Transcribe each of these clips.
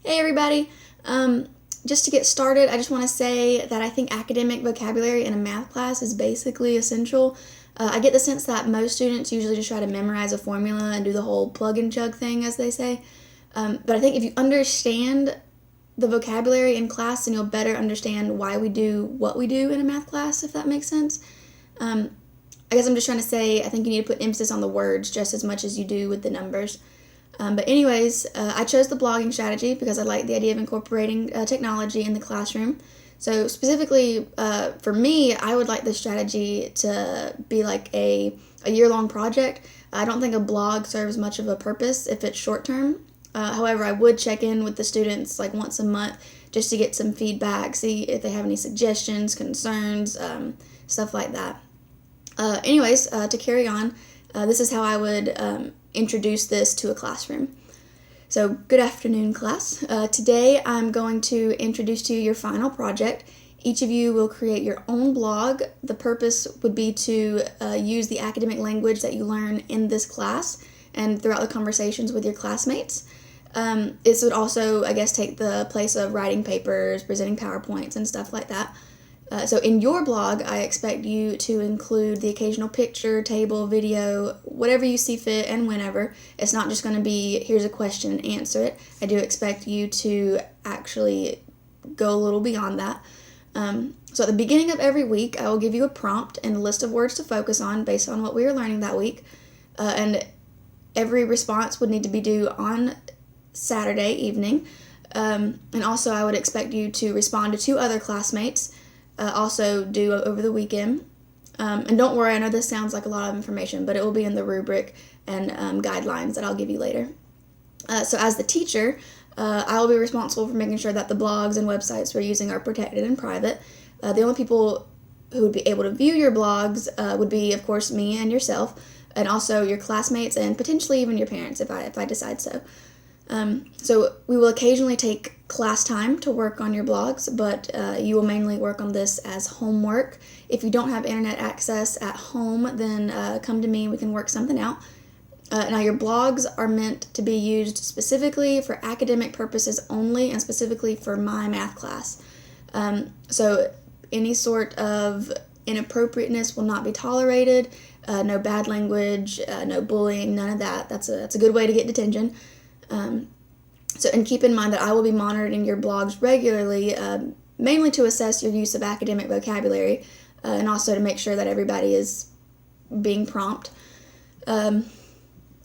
Hey everybody! Just to get started, I just want to say that I think academic vocabulary in a math class is basically essential. I get the sense that most students usually just try to memorize a formula and do the whole plug and chug thing, as they say. But I think if you understand the vocabulary in class, then you'll better understand why we do what we do in a math class, if that makes sense. I guess I'm just trying to say I think you need to put emphasis on the words just as much as you do with the numbers. But anyways, I chose the blogging strategy because I like the idea of incorporating technology in the classroom. So specifically for me, I would like this strategy to be like a year-long project. I don't think a blog serves much of a purpose if it's short-term. However, I would check in with the students like once a month just to get some feedback, see if they have any suggestions, concerns, stuff like that. Anyways, to carry on, this is how I would introduce this to a classroom. So, good afternoon, class. Today I'm going to introduce to you your final project. Each of you will create your own blog. The purpose would be to use the academic language that you learn in this class and throughout the conversations with your classmates. This would also, I guess, take the place of writing papers, presenting PowerPoints, and stuff like that. So in your blog, I expect you to include the occasional picture, table, video, whatever you see fit and whenever. It's not just going to be, here's a question and answer it. I do expect you to actually go a little beyond that. So at the beginning of every week, I will give you a prompt and a list of words to focus on based on what we are learning that week. And every response would need to be due on Saturday evening. And also I would expect you to respond to 2 other classmates also due over the weekend. And don't worry, I know this sounds like a lot of information, but it will be in the rubric and guidelines that I'll give you later. So as the teacher, I will be responsible for making sure that the blogs and websites we're using are protected and private. The only people who would be able to view your blogs would be, of course, me and yourself, and also your classmates and potentially even your parents if I decide so. So we will occasionally take class time to work on your blogs, but you will mainly work on this as homework. If you don't have internet access at home, then come to me and we can work something out. Now your blogs are meant to be used specifically for academic purposes only and specifically for my math class. So any sort of inappropriateness will not be tolerated, no bad language, no bullying, none of that. That's a good way to get detention. And keep in mind that I will be monitoring your blogs regularly, mainly to assess your use of academic vocabulary, and also to make sure that everybody is being prompt. I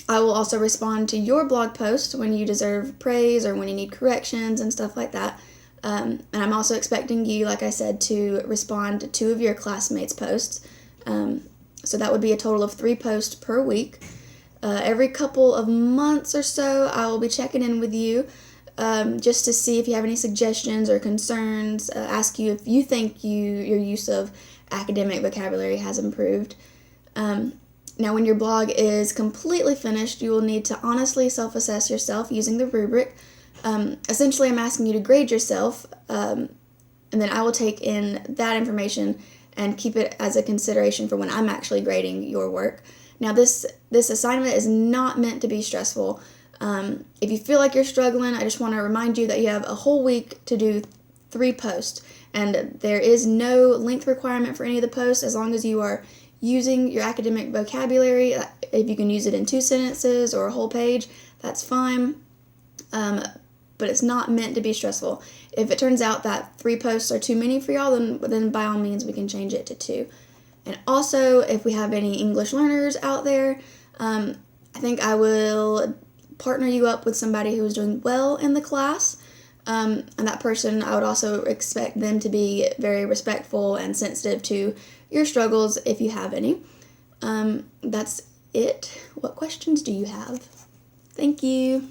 will also respond to your blog post when you deserve praise or when you need corrections and stuff like that. And I'm also expecting you, like I said, to respond to 2 of your classmates' posts. So that would be a total of 3 posts per week. Every couple of months or so, I will be checking in with you just to see if you have any suggestions or concerns, ask you if you think your use of academic vocabulary has improved. Now, when your blog is completely finished, you will need to honestly self-assess yourself using the rubric. Essentially, I'm asking you to grade yourself, and then I will take in that information and keep it as a consideration for when I'm actually grading your work. Now, this assignment is not meant to be stressful. If you feel like you're struggling, I just want to remind you that you have a whole week to do 3 posts, and there is no length requirement for any of the posts as long as you are using your academic vocabulary. If you can use it in 2 sentences or a whole page, that's fine, but it's not meant to be stressful. If it turns out that 3 posts are too many for y'all, then by all means we can change it to 2. And also, if we have any English learners out there, I think I will partner you up with somebody who is doing well in the class. And that person, I would also expect them to be very respectful and sensitive to your struggles if you have any. That's it. What questions do you have? Thank you.